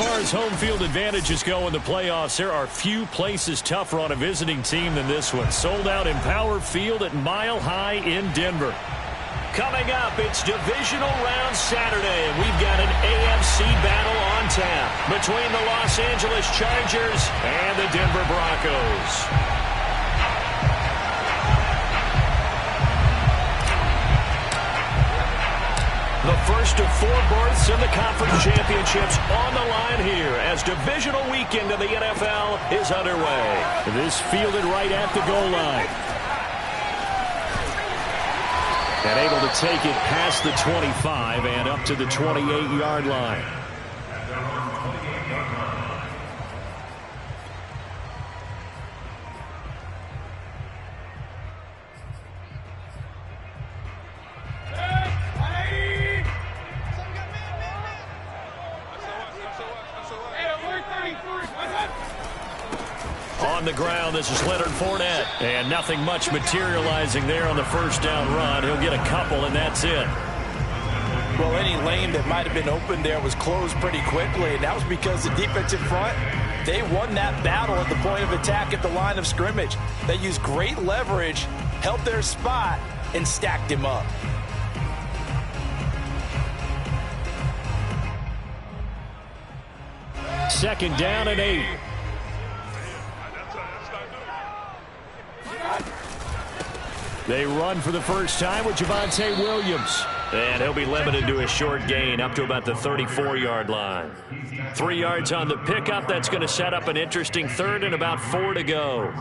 far as home field advantages go in the playoffs, there are few places tougher on a visiting team than this one. Sold out in Power Field at Mile High in Denver. Coming up, it's divisional round Saturday, and we've got an AFC battle on tap between the Los Angeles Chargers and the Denver Broncos. The first of 4 berths in the conference championships on the line here as divisional weekend in the NFL is underway. This fielded right at the goal line. And able to take it past the 25 and up to the 28-yard line. On the ground, this is Leonard Fournette. And nothing much materializing there on the first down run. He'll get a couple, and that's it. Well, any lane that might have been open there was closed pretty quickly, and that was because the defensive front, they won that battle at the point of attack at the line of scrimmage. They used great leverage, held their spot, and stacked him up. Second down and 8. They run for the first time with Javonte Williams. And he'll be limited to a short gain up to about the 34-yard line. 3 yards on the pickup. That's going to set up an interesting third and about 4 to go.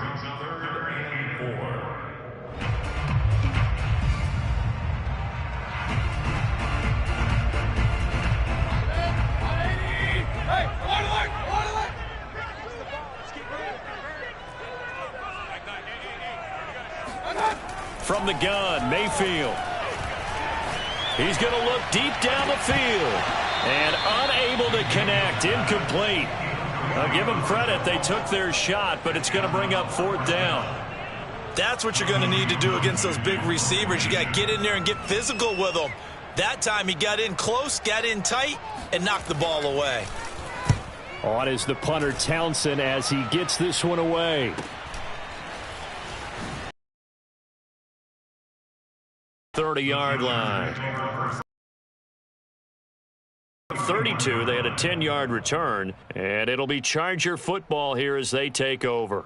From the gun, Mayfield. He's going to look deep down the field. And unable to connect. Incomplete. I'll give them credit. They took their shot, but it's going to bring up 4th down. That's what you're going to need to do against those big receivers. You got to get in there and get physical with them. That time he got in close, got in tight, and knocked the ball away. On is the punter, Townsend, as he gets this one away. 30-yard line. 32, they had a 10-yard return, and it'll be Charger football here as they take over.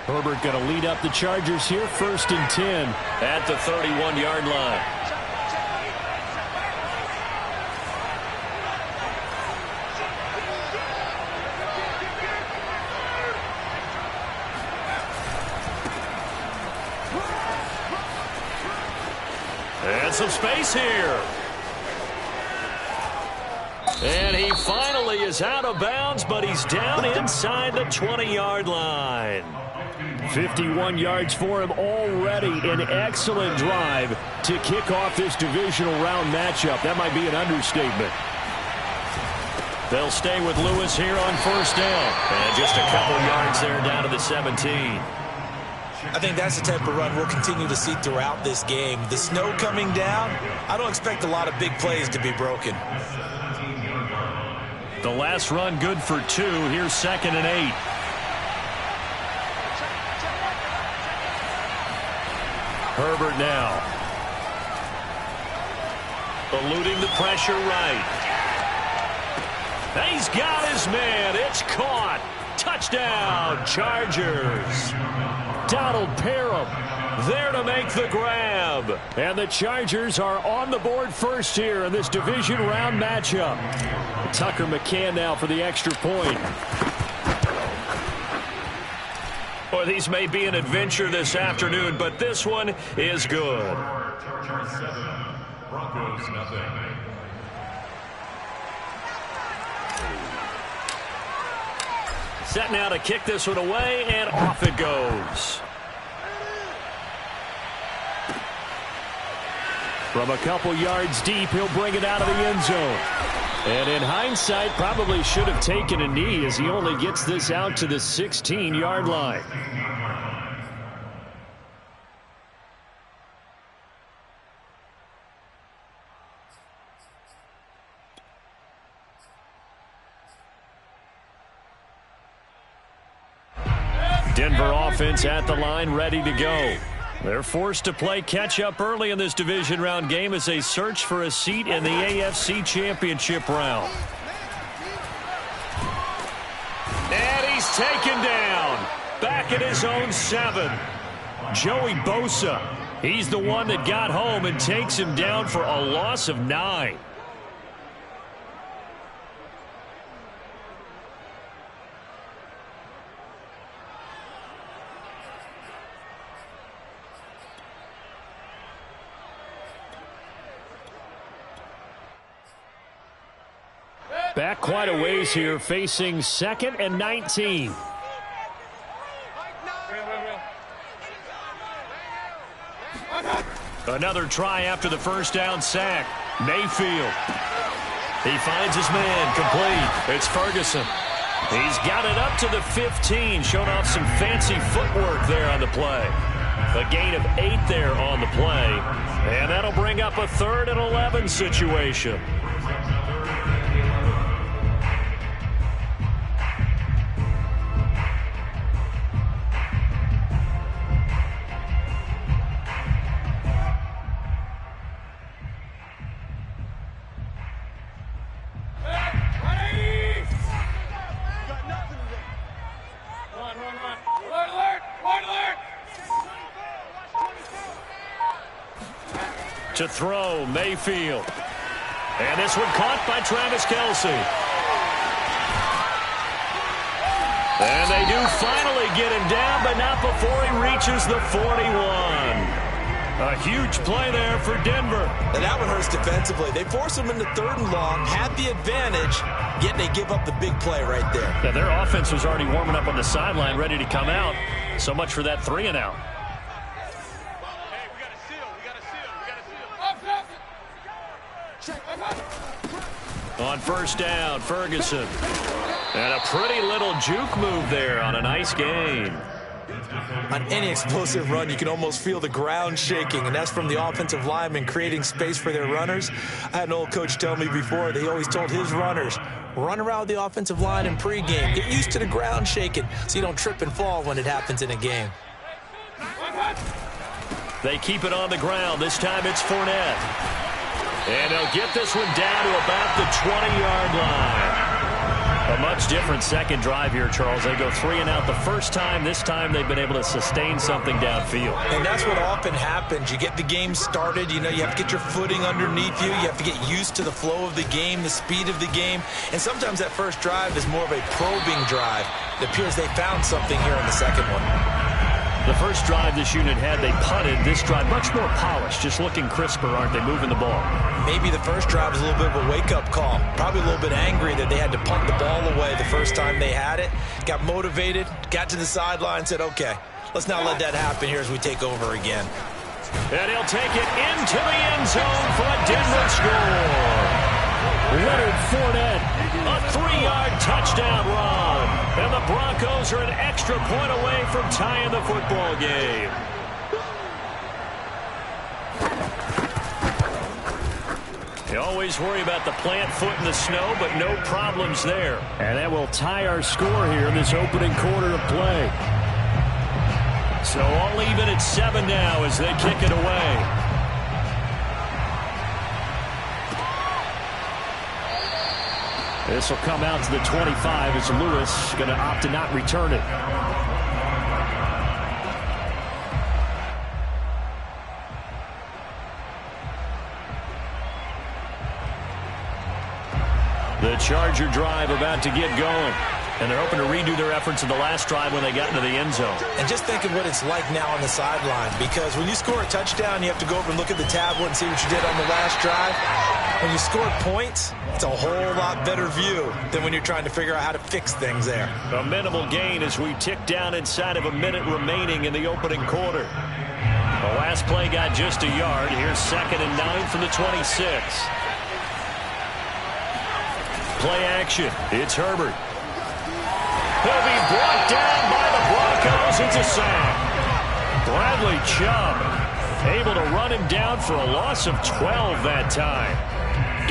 Herbert going to lead up the Chargers here, 1st and 10 at the 31-yard line. And some space here. And he finally is out of bounds, but he's down inside the 20-yard line. 51 yards for him already. An excellent drive to kick off this divisional round matchup. That might be an understatement. They'll stay with Lewis here on 1st down. And just a couple yards there down to the 17. I think that's the type of run we'll continue to see throughout this game. The snow coming down, I don't expect a lot of big plays to be broken. The last run good for 2. Here's 2nd and 8. Herbert now. Eluding the pressure right. He's got his man. It's caught. Touchdown, Chargers. Donald Parham there to make the grab. And the Chargers are on the board first here in this division round matchup. Tucker McCann now for the extra point. Well, these may be an adventure this afternoon, but this one is good. Broncos nothing. Set now to kick this one away, and off it goes. From a couple yards deep, he'll bring it out of the end zone. And in hindsight, probably should have taken a knee as he only gets this out to the 16-yard line. Denver offense at the line, ready to go. They're forced to play catch-up early in this division round game as they search for a seat in the AFC Championship round. And he's taken down. Back at his own 7. Joey Bosa. He's the one that got home and takes him down for a loss of 9. Back quite a ways here, facing 2nd and 19. Another try after the first down sack. Mayfield. He finds his man, complete. It's Ferguson. He's got it up to the 15, showing off some fancy footwork there on the play. A gain of 8 there on the play. And that'll bring up a 3rd and 11 situation. To throw, Mayfield. And this one caught by Travis Kelce. And they do finally get him down, but not before he reaches the 41. A huge play there for Denver. And that one hurts defensively. They force him into 3rd and long, had the advantage, yet they give up the big play right there. Yeah, their offense was already warming up on the sideline, ready to come out. So much for that 3-and-out. On first down, Ferguson. And a pretty little juke move there on a nice gain. On any explosive run, you can almost feel the ground shaking, and that's from the offensive linemen creating space for their runners. I had an old coach tell me before, they always told his runners, run around the offensive line in pregame. Get used to the ground shaking so you don't trip and fall when it happens in a game. They keep it on the ground. This time it's Fournette. And they'll get this one down to about the 20-yard line. A much different second drive here, Charles. They go 3-and-out the first time. This time they've been able to sustain something downfield. And that's what often happens. You get the game started. You know, you have to get your footing underneath you. You have to get used to the flow of the game, the speed of the game. And sometimes that first drive is more of a probing drive. It appears they found something here in the second one. The first drive this unit had, they punted. This drive, much more polished, just looking crisper, aren't they, moving the ball? Maybe the first drive was a little bit of a wake-up call. Probably a little bit angry that they had to punt the ball away the first time they had it. Got motivated, got to the sideline, said, okay, let's not let that happen here as we take over again. And he'll take it into the end zone for a Denver score. Leonard Fournette, a 3-yard touchdown run. And the Broncos are an extra point away from tying the football game. You always worry about the plant foot in the snow, but no problems there. And that will tie our score here in this opening quarter of play. So all even at 7 now as they kick it away. This will come out to the 25 as Lewis going to opt to not return it. The Charger drive about to get going. And they're hoping to redo their efforts in the last drive when they got into the end zone. And just think of what it's like now on the sideline, because when you score a touchdown, you have to go over and look at the tablet and see what you did on the last drive. When you score points, it's a whole lot better view than when you're trying to figure out how to fix things there. A minimal gain as we tick down inside of a minute remaining in the opening quarter. The last play got just a yard. Here's 2nd and 9 from the 26. Play action. It's Herbert. He'll be brought down by the Broncos. It's a sack. Bradley Chubb able to run him down for a loss of 12 that time.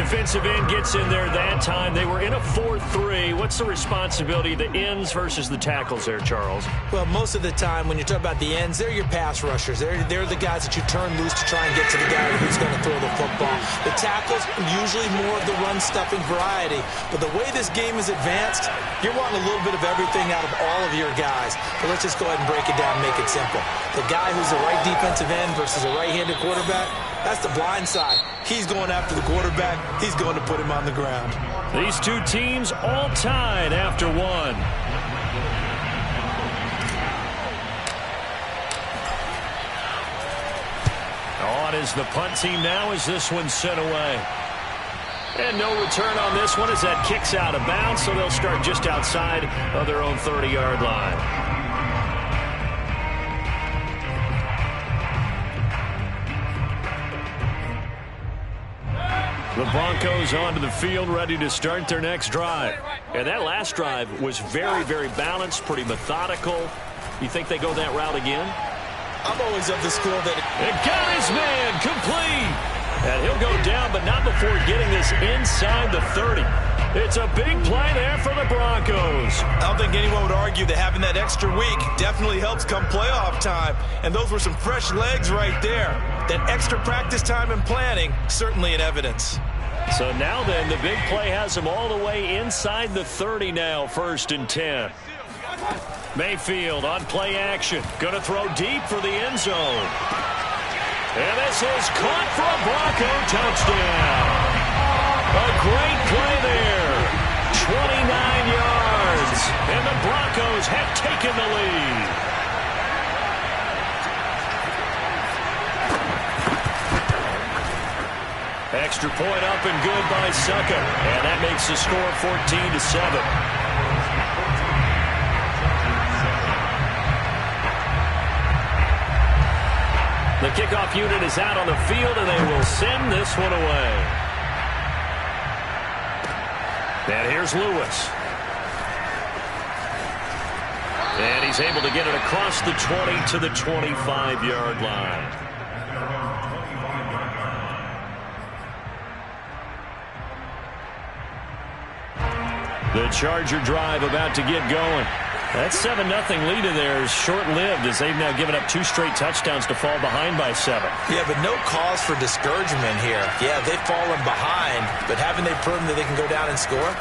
Defensive end gets in there that time. They were in a 4-3. What's the responsibility, the ends versus the tackles there, Charles? Well, most of the time when you talk about the ends, they're your pass rushers. They're the guys that you turn loose to try and get to the guy who's going to throw the football. The tackles, usually more of the run-stuffing variety. But the way this game is advanced, you're wanting a little bit of everything out of all of your guys. But let's just go ahead and break it down and make it simple. The guy who's a right defensive end versus a right-handed quarterback, that's the blind side. He's going after the quarterback. He's going to put him on the ground. These two teams all tied after one. On is the punt team now as this one's sent away. And no return on this one as that kicks out of bounds, so they'll start just outside of their own 30-yard line. The Broncos onto the field, ready to start their next drive. And that last drive was very, very balanced, pretty methodical. You think they go that route again? I'm always of the school that... It got his man complete. And he'll go down, but not before getting this inside the 30. It's a big play there for the Broncos. I don't think anyone would argue that having that extra week definitely helps come playoff time. And those were some fresh legs right there. That extra practice time and planning, certainly in evidence. So now then, the big play has him all the way inside the 30 now, 1st and 10. Mayfield on play action. Going to throw deep for the end zone. And this is caught for a Bronco touchdown. A great play there. 29 yards. And the Broncos have taken the lead. Extra point up and good by Succa. And that makes the score 14-7. The kickoff unit is out on the field, and they will send this one away. And here's Lewis. And he's able to get it across the 20 to the 25-yard line. The Charger drive about to get going. That 7-0 lead in there is short-lived as they've now given up 2 straight touchdowns to fall behind by 7. Yeah, but no cause for discouragement here. Yeah, they've fallen behind, but haven't they proven that they can go down and score?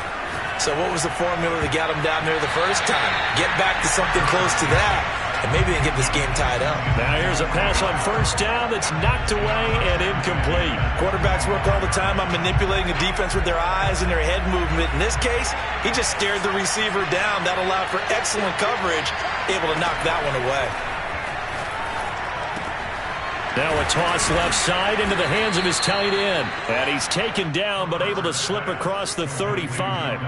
So what was the formula that got them down there the first time? Get back to something close to that, and maybe they can get this game tied up. Now here's a pass on 1st down that's knocked away and incomplete. Quarterbacks work all the time on manipulating the defense with their eyes and their head movement. In this case, he just stared the receiver down. That allowed for excellent coverage, able to knock that one away. Now a toss left side into the hands of his tight end. And he's taken down but able to slip across the 35.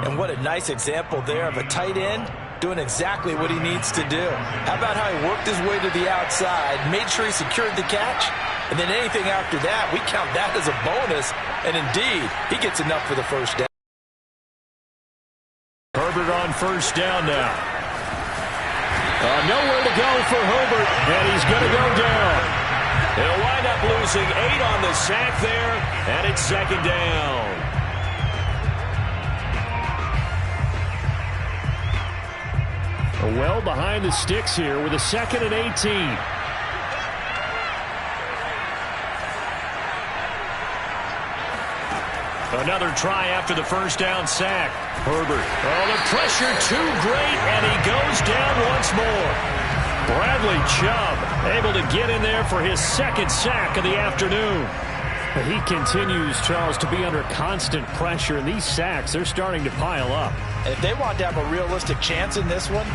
And what a nice example there of a tight end doing exactly what he needs to do. How about how he worked his way to the outside, made sure he secured the catch, and then anything after that, we count that as a bonus. And indeed, he gets enough for the 1st down. Herbert on 1st down now. Nowhere to go for Herbert, and he's going to go down. He'll wind up losing 8 on the sack there, and it's 2nd down. Well behind the sticks here with a 2nd and 18. Another try after the 1st down sack. Herbert. Oh, the pressure too great, and he goes down once more. Bradley Chubb able to get in there for his 2nd sack of the afternoon. But he continues, Charles, to be under constant pressure, and these sacks, they're starting to pile up. And if they want to have a realistic chance in this one,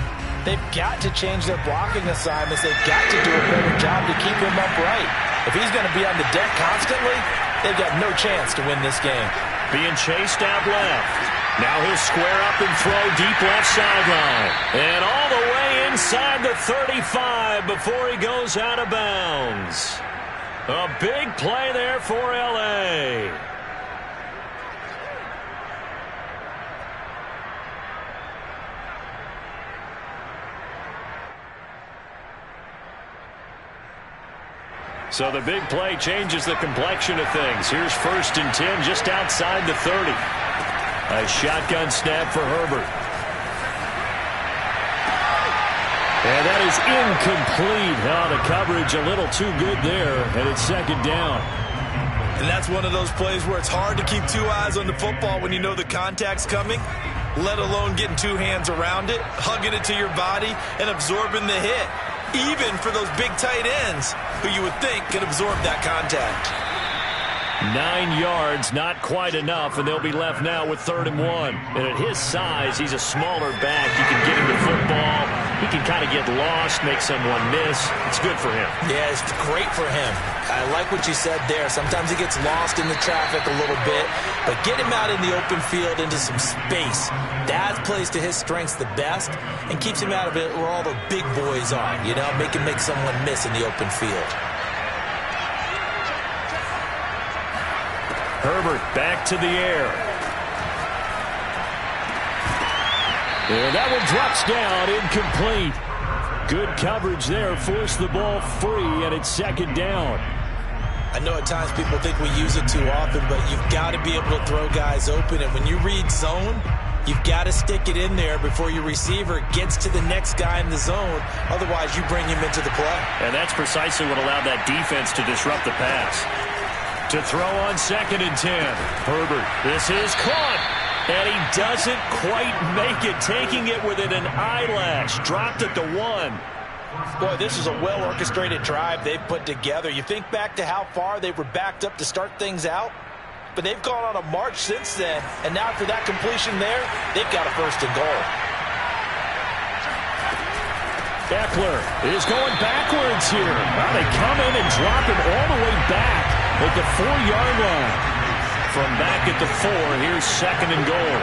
they've got to change their blocking assignments. They've got to do a better job to keep him upright. If he's going to be on the deck constantly, they've got no chance to win this game. Being chased out left. Now he'll square up and throw deep left sideline. And all the way inside the 35 before he goes out of bounds. A big play there for L.A. So the big play changes the complexion of things. Here's 1st and 10 just outside the 30. A shotgun snap for Herbert. And that is incomplete. Oh, the coverage a little too good there, and it's 2nd down. And that's one of those plays where it's hard to keep 2 eyes on the football when you know the contact's coming, let alone getting 2 hands around it, hugging it to your body, and absorbing the hit. Even for those big tight ends who you would think could absorb that contact. 9 yards, not quite enough, and they'll be left now with 3rd and 1. And at his size, he's a smaller back. You can get him the football. He can kind of get lost, make someone miss. It's good for him. Yeah, it's great for him. I like what you said there. Sometimes he gets lost in the traffic a little bit, but get him out in the open field into some space. That plays to his strengths the best and keeps him out of it where all the big boys are. You know, make him make someone miss in the open field. Herbert back to the air. And that one drops down, incomplete. Good coverage there, forced the ball free, and it's 2nd down. I know at times people think we use it too often, but you've got to be able to throw guys open. And when you read zone, you've got to stick it in there before your receiver gets to the next guy in the zone. Otherwise, you bring him into the play. And that's precisely what allowed that defense to disrupt the pass. To throw on 2nd and 10. Herbert, this is caught. And he doesn't quite make it, taking it within an eyelash. Dropped it to 1. Boy, this is a well-orchestrated drive they've put together. You think back to how far they were backed up to start things out, but they've gone on a march since then, and now after that completion there, they've got a 1st and goal. Eckler is going backwards here. Well, they come in and drop him all the way back at the 4-yard line. From back at the 4, here's 2nd and goal.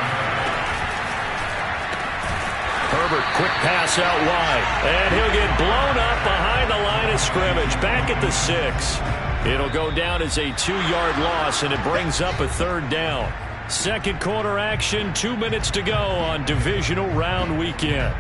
Herbert, quick pass out wide. And he'll get blown up behind the line of scrimmage. Back at the 6. It'll go down as a 2-yard loss, and it brings up a 3rd down. 2nd quarter action, 2 minutes to go on divisional round weekend.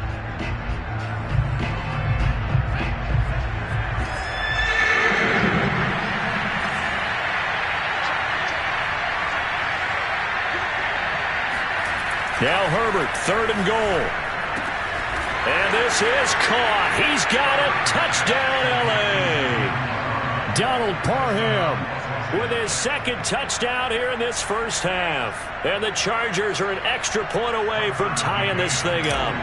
Now Herbert, 3rd and goal. And this is caught. He's got it. Touchdown, L.A. Donald Parham with his 2nd touchdown here in this first half. And the Chargers are an extra point away from tying this thing up.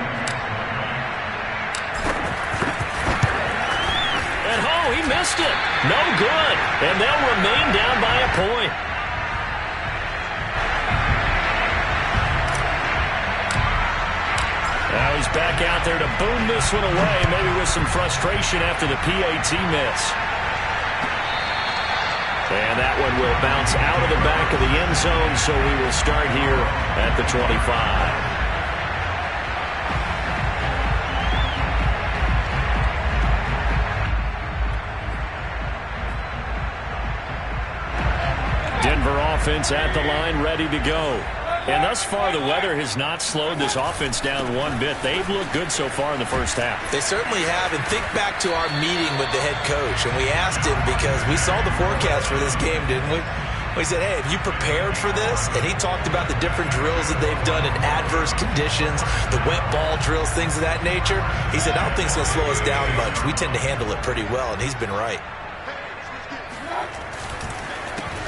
And he missed it. No good. And they'll remain down by a point. Now he's back out there to boom this one away, maybe with some frustration after the PAT miss. And that one will bounce out of the back of the end zone, so we will start here at the 25. Denver offense at the line, ready to go. And thus far, the weather has not slowed this offense down one bit. They've looked good so far in the first half. They certainly have. And think back to our meeting with the head coach. And we asked him, because we saw the forecast for this game, didn't we? We said, hey, have you prepared for this? And he talked about the different drills that they've done in adverse conditions, the wet ball drills, things of that nature. He said, I don't think it's going to slow us down much. We tend to handle it pretty well, and he's been right.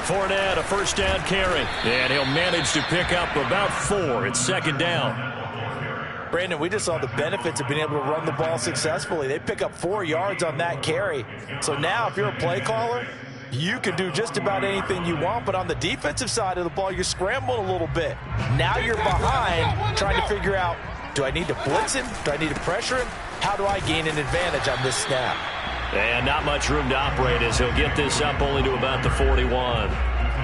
Fournette, a 1st down carry. And he'll manage to pick up about 4. It's 2nd down. Brandon, we just saw the benefits of being able to run the ball successfully. They pick up 4 yards on that carry. So now if you're a play caller, you can do just about anything you want. But on the defensive side of the ball, you're scrambling a little bit. Now you're behind trying to figure out, do I need to blitz him? Do I need to pressure him? How do I gain an advantage on this snap? And not much room to operate as he'll get this up only to about the 41.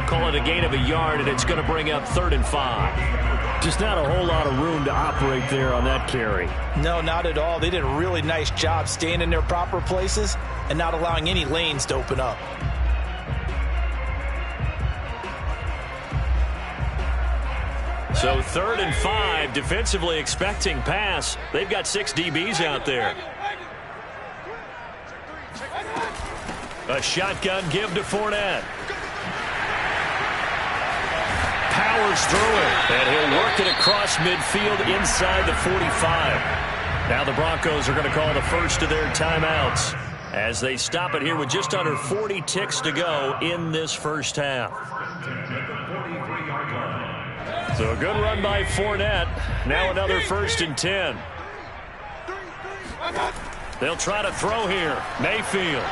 Call it a gain of a yard, and it's going to bring up 3rd and 5. Just not a whole lot of room to operate there on that carry. No, not at all. They did a really nice job staying in their proper places and not allowing any lanes to open up. So 3rd and 5, defensively expecting pass. They've got 6 DBs out there. A shotgun give to Fournette. Powers through it, and he'll work it across midfield inside the 45. Now the Broncos are going to call the first of their timeouts as they stop it here with just under 40 ticks to go in this first half. So a good run by Fournette. Now another 1st and 10. They'll try to throw here. Mayfield.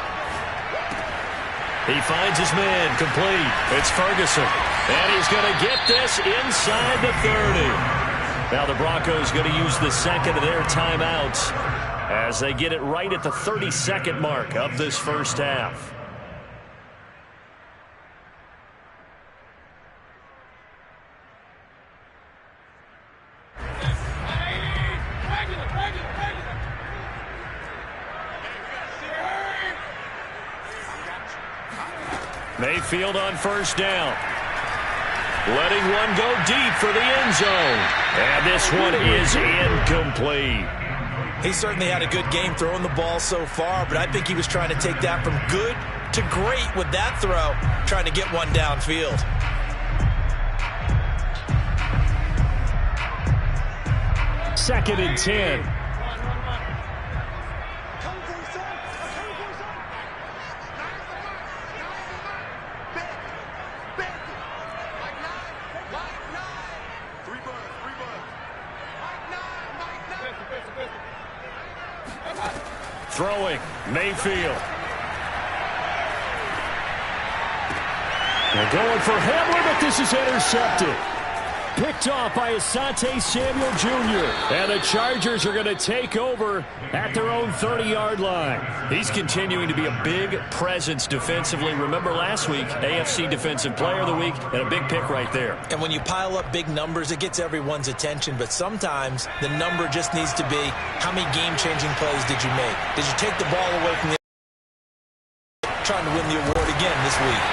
He finds his man, complete. It's Ferguson. And he's going to get this inside the 30. Now the Broncos going to use the second of their timeouts as they get it right at the 30-second mark of this first half. Mayfield on 1st down. Letting one go deep for the end zone. And this one is incomplete. He certainly had a good game throwing the ball so far, but I think he was trying to take that from good to great with that throw, trying to get one downfield. Second and 10. Throwing, Mayfield. They're going for Hamler, but this is intercepted. Picked off by Asante Samuel Jr. And the Chargers are going to take over at their own 30-yard line. He's continuing to be a big presence defensively. Remember last week, AFC Defensive Player of the Week, and a big pick right there. And when you pile up big numbers, it gets everyone's attention. But sometimes the number just needs to be, how many game-changing plays did you make? Did you take the ball away from the trying to win the award again this week?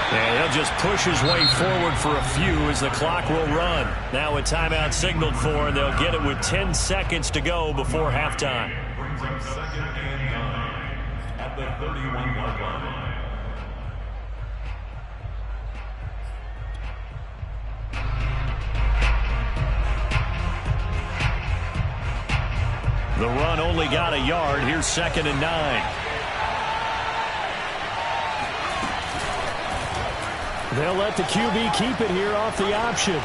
And he'll just push his way forward for a few as the clock will run. Now a timeout signaled for, and they'll get it with 10 seconds to go before halftime. Brings up 2nd and 9 at the 31-yard line. The run only got a yard. Here's 2nd and 9. They'll let the QB keep it here off the option.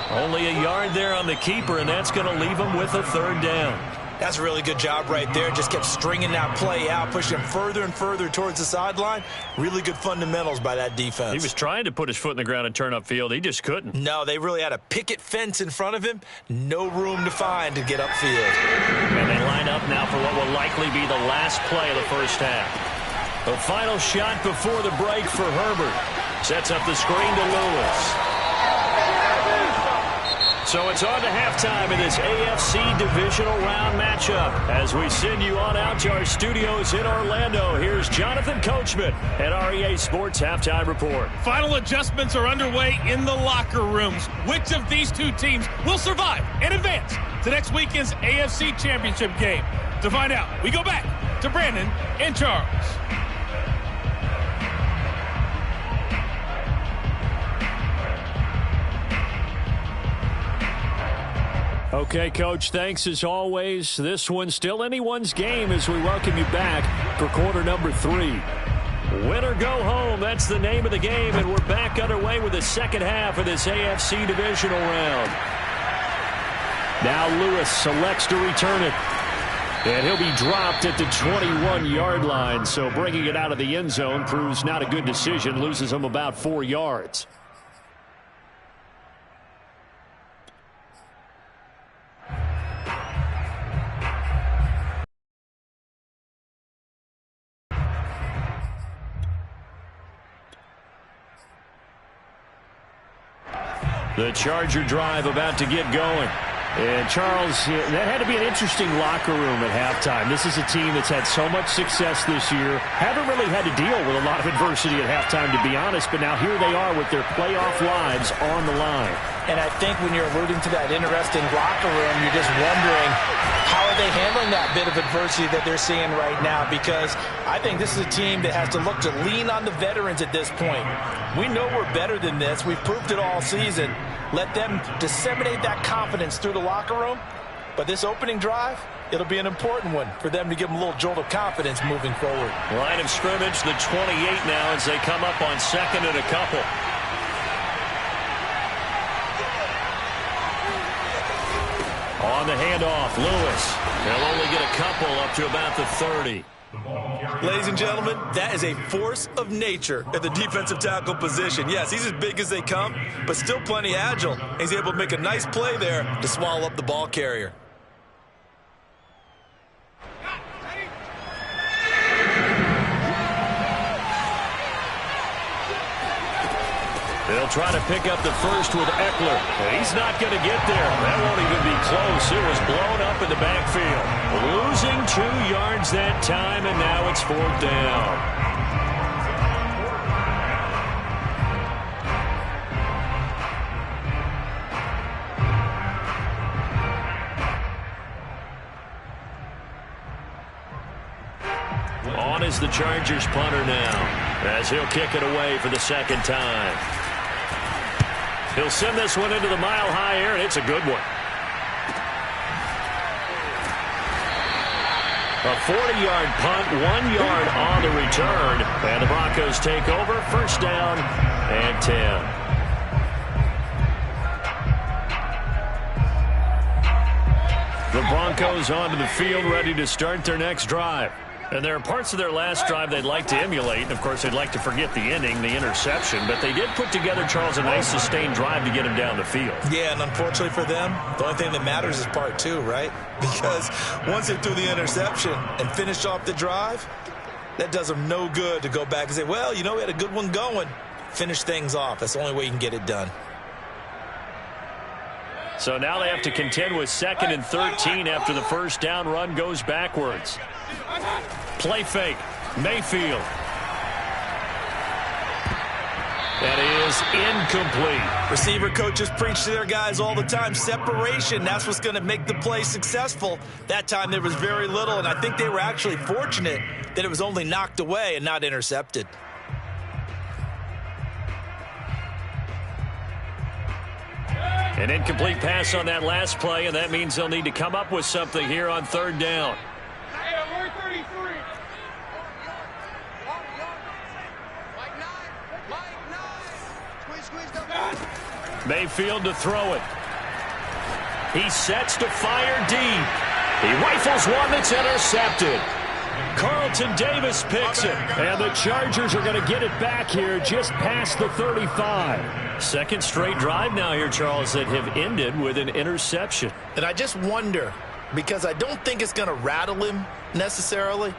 Only a yard there on the keeper, and that's going to leave him with a 3rd down. That's a really good job right there. Just kept stringing that play out, pushing him further and further towards the sideline. Really good fundamentals by that defense. He was trying to put his foot in the ground and turn upfield. He just couldn't. No, they really had a picket fence in front of him. No room to find to get upfield. And they line up now for what will likely be the last play of the first half. The final shot before the break for Herbert. Sets up the screen to Lewis. So it's on to halftime in this AFC divisional round matchup. As we send you on out to our studios in Orlando, here's Jonathan Coachman at REA Sports Halftime Report. Final adjustments are underway in the locker rooms. Which of these two teams will survive and advance to next weekend's AFC Championship game? To find out, we go back to Brandon and Charles. Okay, Coach, thanks as always. This one's still anyone's game as we welcome you back for quarter number 3. Win or go home, that's the name of the game, and we're back underway with the second half of this AFC divisional round. Now Lewis selects to return it, and he'll be dropped at the 21-yard line, so bringing it out of the end zone proves not a good decision, loses him about 4 yards. The Charger drive about to get going. And, Charles, that had to be an interesting locker room at halftime. This is a team that's had so much success this year. Haven't really had to deal with a lot of adversity at halftime, to be honest. But now here they are with their playoff lives on the line. And I think when you're alluding to that interesting locker room, you're just wondering how are they handling that bit of adversity that they're seeing right now, because I think this is a team that has to look to lean on the veterans at this point. We know we're better than this. We've proved it all season. Let them disseminate that confidence through the locker room. But this opening drive, it'll be an important one for them to give them a little jolt of confidence moving forward. Line of scrimmage, the 28 now as they come up on second and a couple. On the handoff, Lewis. They'll only get a couple up to about the 30. Ladies and gentlemen, that is a force of nature at the defensive tackle position. Yes, he's as big as they come, but still plenty agile. He's able to make a nice play there to swallow up the ball carrier. They'll try to pick up the first with Eckler. He's not going to get there. That won't even be close. It was blown up in the backfield. Losing 2 yards that time, and now it's 4th down. On is the Chargers punter now, as he'll kick it away for the second time. He'll send this one into the mile-high air, and it's a good one. A 40-yard punt, 1 yard on the return. And the Broncos take over, 1st down and 10. The Broncos onto the field, ready to start their next drive. And there are parts of their last drive they'd like to emulate. And, of course, they'd like to forget the ending, the interception. But they did put together, Charles, a nice sustained drive to get him down the field. Yeah, and unfortunately for them, the only thing that matters is part 2, right? Because once they threw the interception and finished off the drive, that does them no good to go back and say, well, you know, we had a good one going. Finish things off. That's the only way you can get it done. So now they have to contend with 2nd and 13 after the first down run goes backwards. Play fake. Mayfield. That is incomplete. Receiver coaches preach to their guys all the time. Separation, that's what's going to make the play successful. That time there was very little, and I think they were actually fortunate that it was only knocked away and not intercepted. An incomplete pass on that last play, and that means they'll need to come up with something here on 3rd down. Mayfield to throw it. He sets to fire deep. He rifles one that's intercepted. Carlton Davis picks it, and the Chargers are going to get it back here just past the 35. Second straight drive now here, Charles, that have ended with an interception. And I just wonder, because I don't think it's going to rattle him necessarily,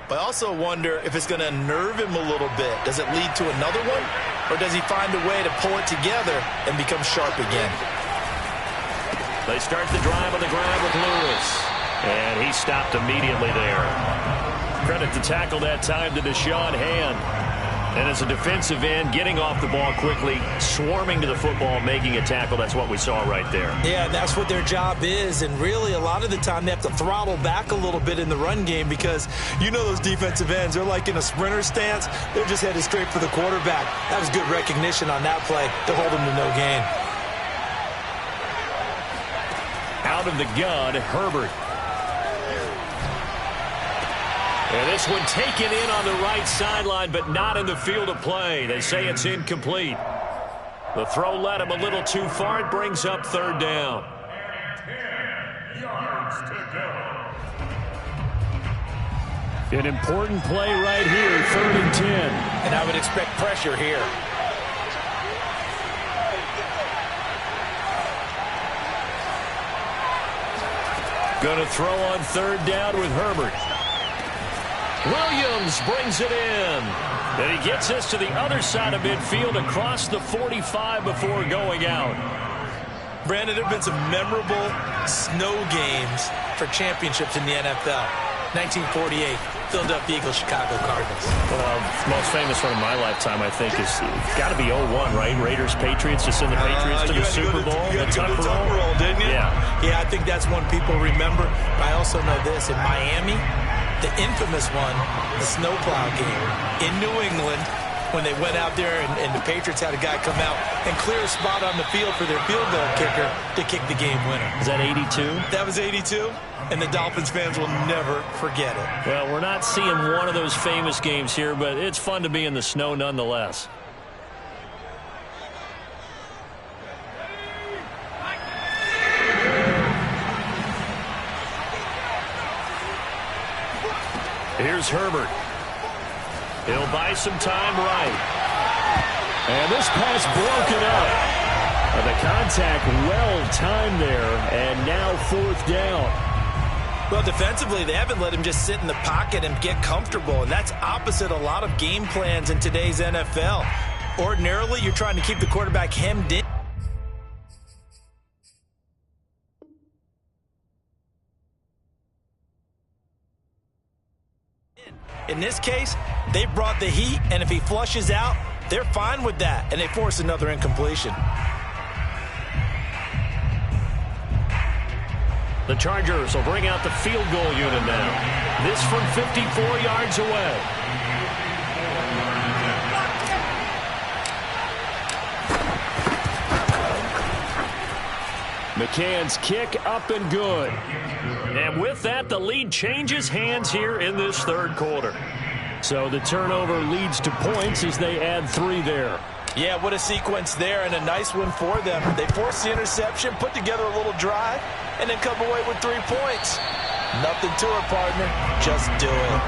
but I also wonder if it's going to unnerve him a little bit. Does it lead to another one, or does he find a way to pull it together and become sharp again? They start the drive on the ground with Lewis, and he stopped immediately there. Credit the tackle that time to Deshaun Hand. And as a defensive end, getting off the ball quickly, swarming to the football, making a tackle, that's what we saw right there. Yeah, that's what their job is, and really a lot of the time they have to throttle back a little bit in the run game because you know those defensive ends, they're like in a sprinter stance. They're just headed straight for the quarterback. That was good recognition on that play to hold them to no gain. Out of the gun, Herbert. And this one taken in on the right sideline, but not in the field of play. They say it's incomplete. The throw led him a little too far. It brings up 3rd down. 10 yards to go. An important play right here, 3rd and 10. And I would expect pressure here. Going to throw on 3rd down with Herbert. Williams brings it in. And he gets us to the other side of midfield across the 45 before going out. Brandon, there have been some memorable snow games for championships in the NFL. 1948, Philadelphia Eagles, Chicago Cardinals. Well, the most famous one in my lifetime, I think, is got to be 01, right? Raiders, Patriots, to send the Patriots to the Super Bowl. You had to go to the tuck roll, didn't you? Yeah, I think that's one people remember. But I also know this. In Miami, the infamous one, the snowplow game in New England, when they went out there and the Patriots had a guy come out and clear a spot on the field for their field goal kicker to kick the game winner. Is that 82? That was 82, and the Dolphins fans will never forget it. Well, we're not seeing one of those famous games here, but it's fun to be in the snow nonetheless. Here's Herbert. He'll buy some time right. And this pass broken up. The contact well timed there, and now 4th down. Well, defensively, they haven't let him just sit in the pocket and get comfortable, and that's opposite a lot of game plans in today's NFL. Ordinarily, you're trying to keep the quarterback hemmed in. In this case, they brought the heat, and if he flushes out, they're fine with that, and they force another incompletion. The Chargers will bring out the field goal unit now. This from 54 yards away. McCann's kick up and good. And with that, the lead changes hands here in this 3rd quarter. So the turnover leads to points as they add 3 there. Yeah, what a sequence there, and a nice one for them. They forced the interception, put together a little drive, and then come away with 3 points. Nothing to it, partner. Just do it.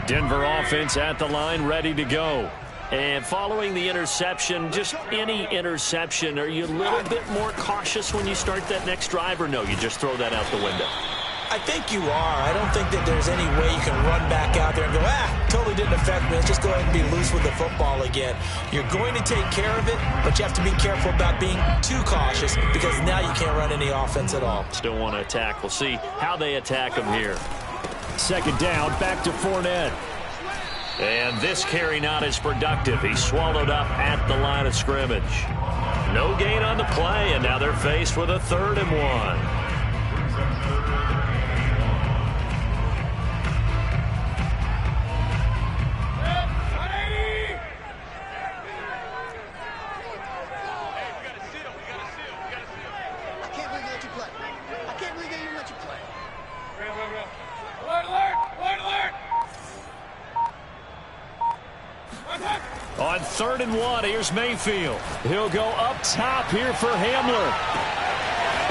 Denver offense at the line, ready to go. And following the interception, just any interception, are you a little bit more cautious when you start that next drive, or no, you just throw that out the window? I think you are. I don't think that there's any way you can run back out there and go, totally didn't affect me. Let's just go ahead and be loose with the football again. You're going to take care of it, but you have to be careful about being too cautious because now you can't run any offense at all. Still want to attack. We'll see how they attack them here. 2nd down, back to Fournette. And this carry not as productive. He's swallowed up at the line of scrimmage. No gain on the play, and now they're faced with a 3rd and 1. On 3rd and 1, here's Mayfield. He'll go up top here for Hamler.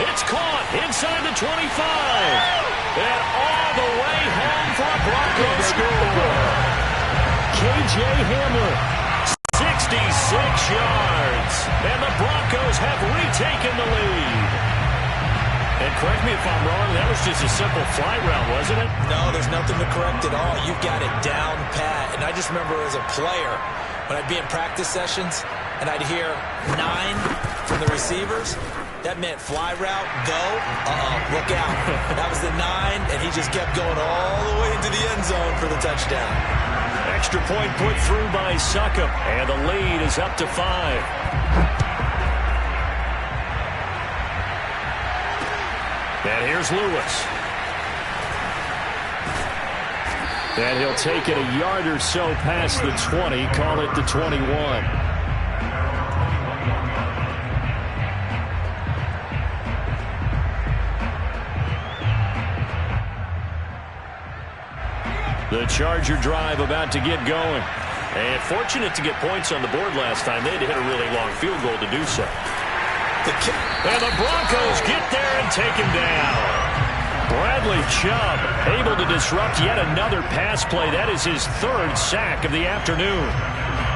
It's caught inside the 25. And all the way home for a Broncos score. K.J. Hamler, 66 yards. And the Broncos have retaken the lead. And correct me if I'm wrong, that was just a simple fly route, wasn't it? No, there's nothing to correct at all. You've got it down pat. And I just remember as a player, when I'd be in practice sessions and I'd hear 9 from the receivers, that meant fly route, go, look out. That was the 9, and he just kept going all the way into the end zone for the touchdown. Extra point put through by Succop, and the lead is up to 5. And here's Lewis. And he'll take it a yard or so past the 20, call it the 21. The Charger drive about to get going. And fortunate to get points on the board last time. They had to hit a really long field goal to do so. And the Broncos get there and take him down. Bradley Chubb able to disrupt yet another pass play. That is his 3rd sack of the afternoon.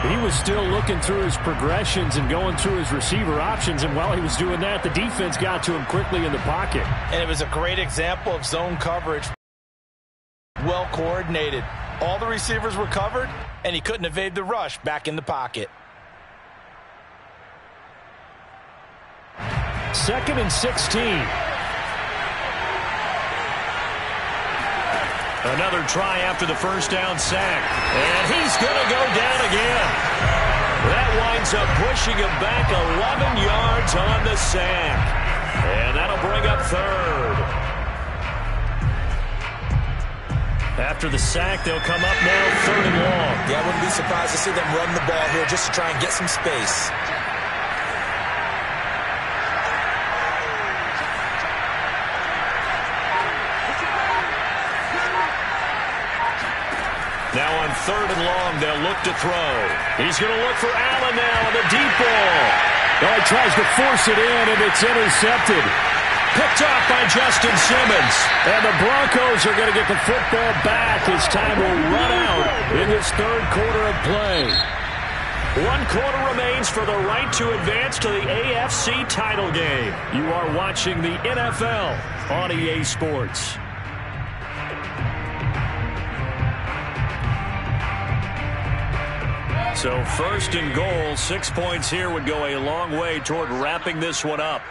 He was still looking through his progressions and going through his receiver options, and while he was doing that, the defense got to him quickly in the pocket. And it was a great example of zone coverage. Well coordinated. All the receivers were covered, and he couldn't evade the rush back in the pocket. 2nd and 16. Another try after the first down sack. And he's going to go down again. That winds up pushing him back 11 yards on the sack. And that'll bring up 3rd. After the sack, they'll come up now 3rd and long. Yeah, I wouldn't be surprised to see them run the ball here just to try and get some space. Now on 3rd and long, they'll look to throw. He's going to look for Allen now on the deep ball. Oh, he tries to force it in, and it's intercepted. Picked off by Justin Simmons. And the Broncos are going to get the football back as time will run out in this 3rd quarter of play. 1 quarter remains for the right to advance to the AFC title game. You are watching the NFL on EA Sports. So 1st and goal, 6 points here would go a long way toward wrapping this one up.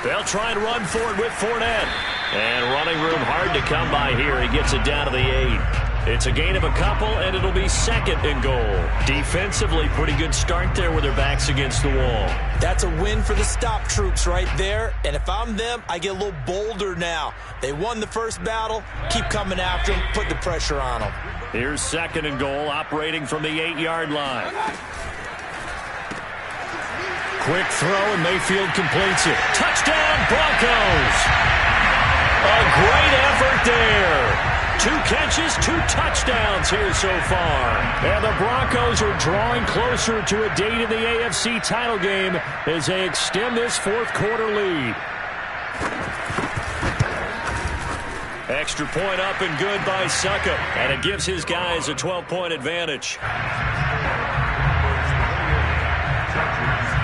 They'll try and run for it with Fournette. And running room hard to come by here. He gets it down to the 8. It's a gain of a couple, and it'll be 2nd and goal. Defensively, pretty good start there with their backs against the wall. That's a win for the stop troops right there. And if I'm them, I get a little bolder now. They won the first battle. Keep coming after them. Put the pressure on them. Here's 2nd and goal, operating from the 8-yard line. Quick throw, and Mayfield completes it. Touchdown, Broncos! A great effort there. 2 catches, 2 touchdowns here so far. And the Broncos are drawing closer to a date in the AFC title game as they extend this 4th quarter lead. Extra point up and good by Suckup, and it gives his guys a 12-point advantage.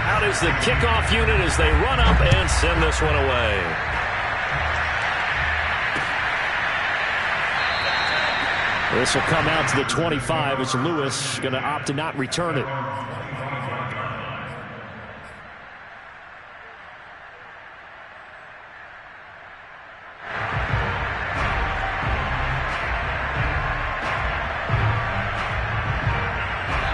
Out is the kickoff unit as they run up and send this one away. This will come out to the 25 as Lewis going to opt to not return it.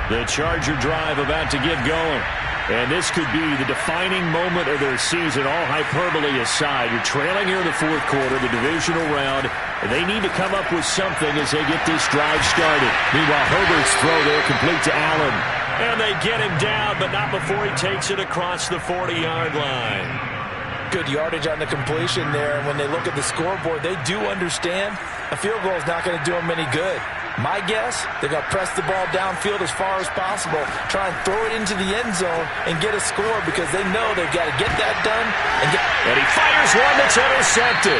The Charger drive about to get going. And this could be the defining moment of their season, all hyperbole aside. You're trailing here in the 4th quarter, the divisional round, and they need to come up with something as they get this drive started. Meanwhile, Herbert's throw there complete to Allen. And they get him down, but not before he takes it across the 40-yard line. Good yardage on the completion there. And when they look at the scoreboard, they do understand a field goal is not going to do them any good. My guess, they're going to press the ball downfield as far as possible, try and throw it into the end zone and get a score because they know they've got to get that done. And he fires one that's intercepted.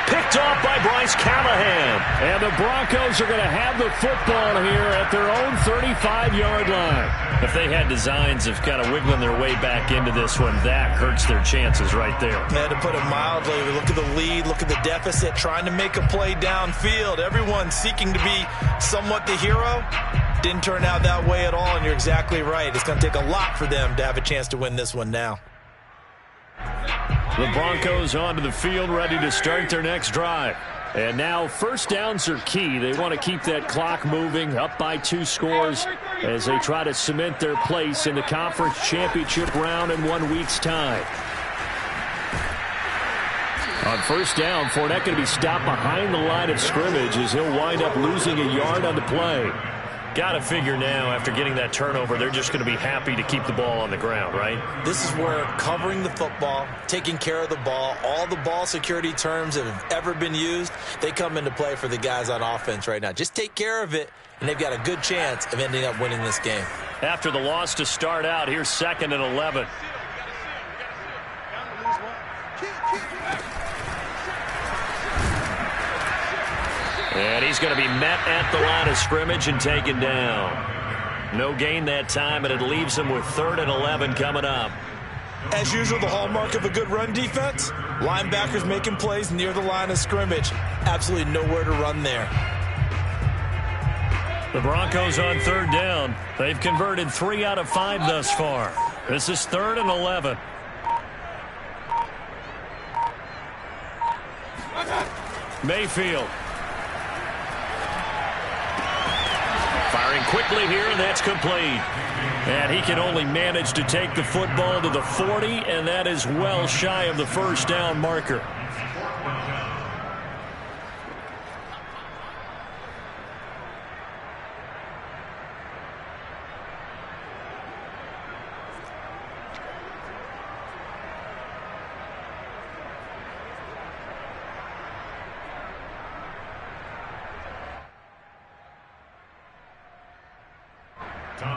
Picked off by Bryce Callahan. And the Broncos are going to have the football here at their own 35-yard line. If they had designs of kind of wiggling their way back into this one, that hurts their chances right there. Yeah, to put it mildly, look at the lead, look at the deficit, trying to make a play downfield. Everyone seeking to be somewhat the hero. Didn't turn out that way at all, and you're exactly right. It's going to take a lot for them to have a chance to win this one now. The Broncos onto the field, ready to start their next drive. And now first downs are key. They want to keep that clock moving, up by 2 scores as they try to cement their place in the conference championship round in 1 week's time. On first down, Fournette going to be stopped behind the line of scrimmage as he'll wind up losing a yard on the play. Got to figure now, after getting that turnover, they're just going to be happy to keep the ball on the ground, right? This is where covering the football, taking care of the ball, all the ball security terms that have ever been used, they come into play for the guys on offense right now. Just take care of it, and they've got a good chance of ending up winning this game. After the loss to start out, here's 2nd and 11. And he's going to be met at the line of scrimmage and taken down. No gain that time, and it leaves him with 3rd and 11 coming up. As usual, the hallmark of a good run defense, linebackers making plays near the line of scrimmage. Absolutely nowhere to run there. The Broncos on 3rd down. They've converted 3 out of 5 thus far. This is 3rd and 11. Mayfield. Firing quickly here, and that's complete. And he can only manage to take the football to the 40, and that is well shy of the first down marker.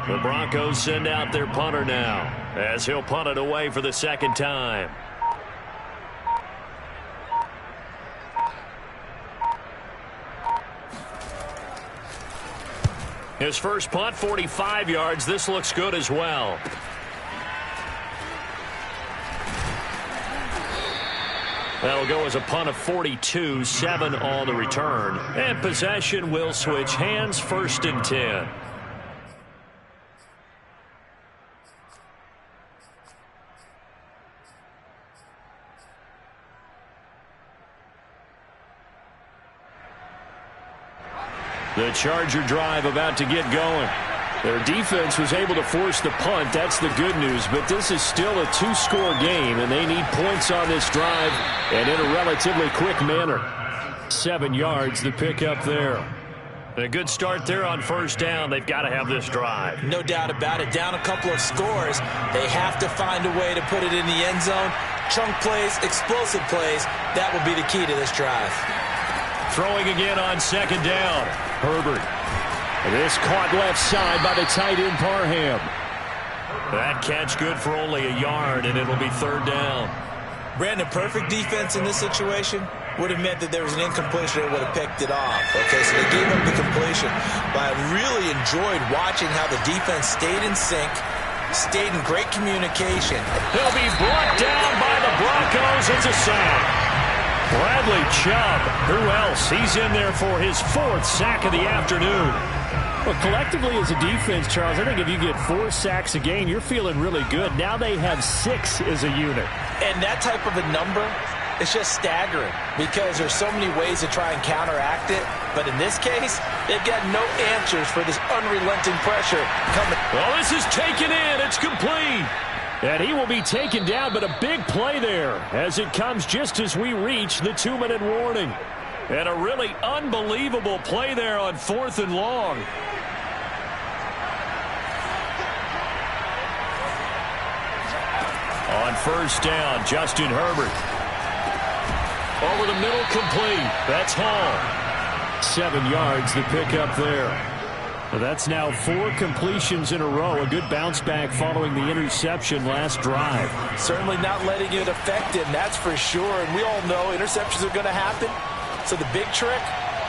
The Broncos send out their punter now, as he'll punt it away for the 2nd time. His first punt, 45 yards. This looks good as well. That'll go as a punt of 42, 7 on the return. And possession will switch hands, 1st and 10. The Charger drive about to get going. Their defense was able to force the punt. That's the good news. But this is still a 2-score game, and they need points on this drive and in a relatively quick manner. 7 yards, the pickup there. And a good start there on 1st down. They've got to have this drive. No doubt about it. Down a couple of scores. They have to find a way to put it in the end zone. Chunk plays, explosive plays. That will be the key to this drive. Throwing again on 2nd down. Herbert. This caught left side by the tight end Parham. That catch good for only a yard, and it'll be 3rd down. Brandon, perfect defense in this situation would have meant that there was an incompletion. They would have picked it off. Okay, so they gave up the completion. But I really enjoyed watching how the defense stayed in sync, stayed in great communication. He'll be brought down by the Broncos. It's a sack. Bradley Chubb. Who else? He's in there for his 4th sack of the afternoon. Well, collectively as a defense, Charles, I think if you get 4 sacks a game, you're feeling really good. Now they have 6 as a unit. And that type of a number is just staggering because there's so many ways to try and counteract it. But in this case, they've got no answers for this unrelenting pressure coming. Well, this is taken in. It's complete. And he will be taken down, but a big play there as it comes just as we reach the 2-minute warning. And a really unbelievable play there on 4th and long. On 1st down, Justin Herbert. Over the middle, complete. That's Hall. 7 yards, the pickup there. Well, that's now 4 completions in a row. A good bounce back following the interception last drive. Certainly not letting it affect him, that's for sure. And we all know interceptions are going to happen. So the big trick,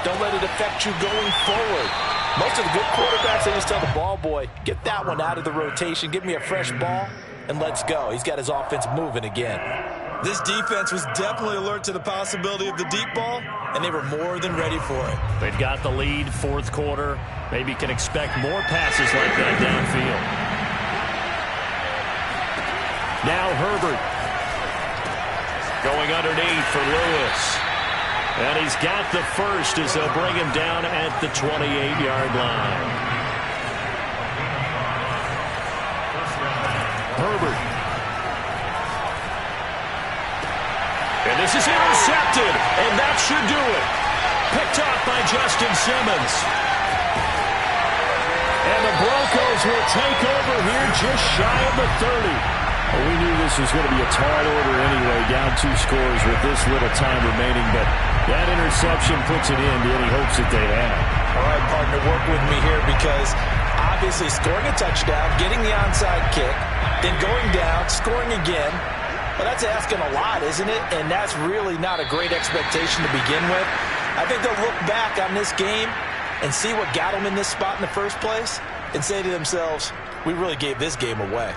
don't let it affect you going forward. Most of the good quarterbacks, they just tell the ball boy, get that one out of the rotation, give me a fresh ball, and let's go. He's got his offense moving again. This defense was definitely alert to the possibility of the deep ball, and they were more than ready for it. They've got the lead, 4th quarter. Maybe can expect more passes like that downfield. Now Herbert. Going underneath for Lewis. And he's got the first as they'll bring him down at the 28-yard line. Herbert. And this is intercepted, and that should do it. Picked off by Justin Simmons. And the Broncos will take over here just shy of the 30. Well, we knew this was going to be a tall order anyway, down 2 scores with this little time remaining, but that interception puts it in to any hopes that they have. All right, partner, work with me here because obviously scoring a touchdown, getting the onside kick, then going down, scoring again. Well, that's asking a lot, isn't it? And that's really not a great expectation to begin with. I think they'll look back on this game and see what got them in this spot in the first place and say to themselves, we really gave this game away.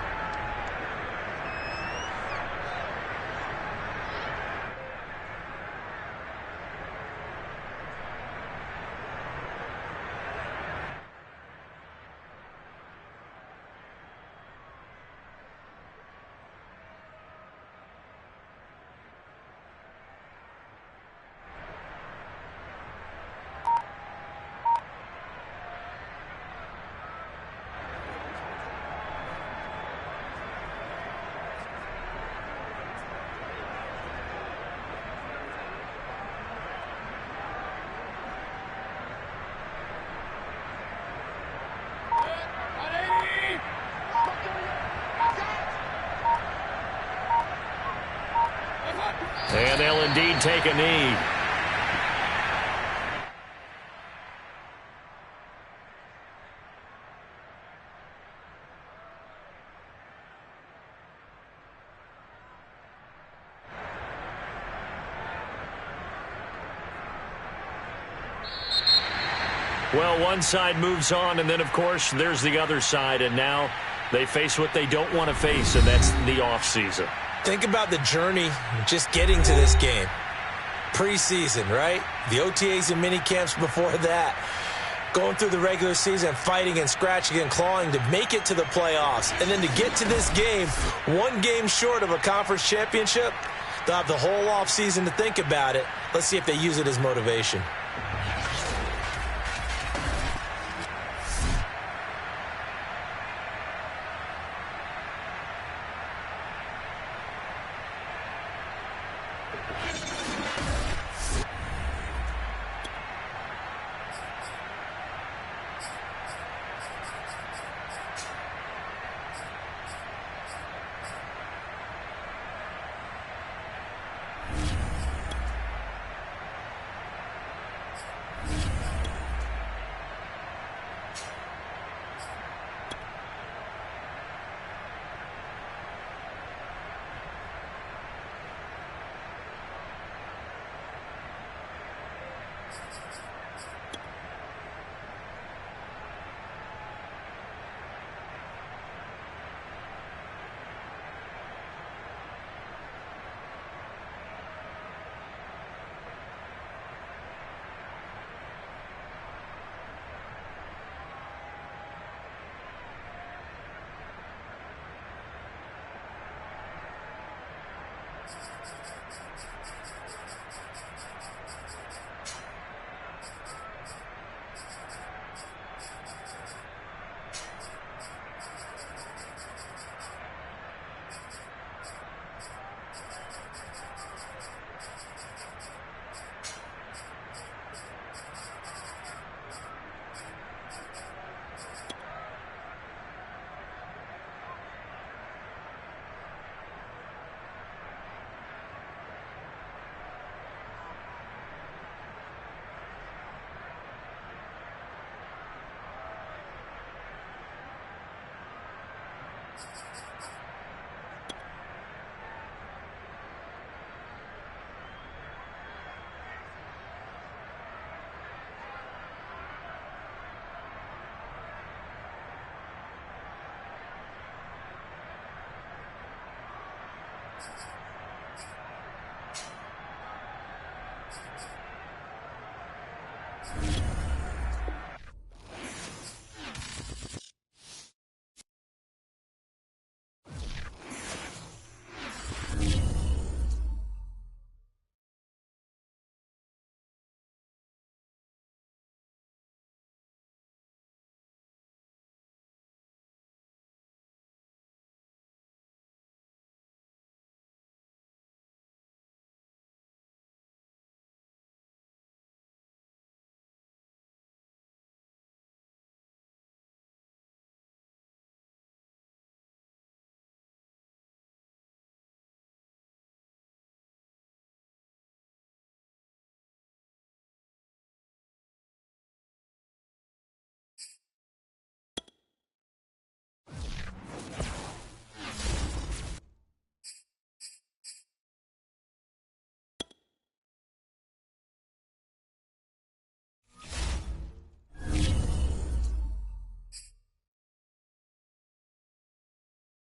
And they'll indeed take a knee. Well, one side moves on, and then, of course, there's the other side, and now they face what they don't want to face, and that's the offseason. Think about the journey just getting to this game. Preseason, right? The OTAs and mini camps before that. Going through the regular season, fighting and scratching and clawing to make it to the playoffs. And then to get to this game, one game short of a conference championship, they'll have the whole offseason to think about it. Let's see if they use it as motivation.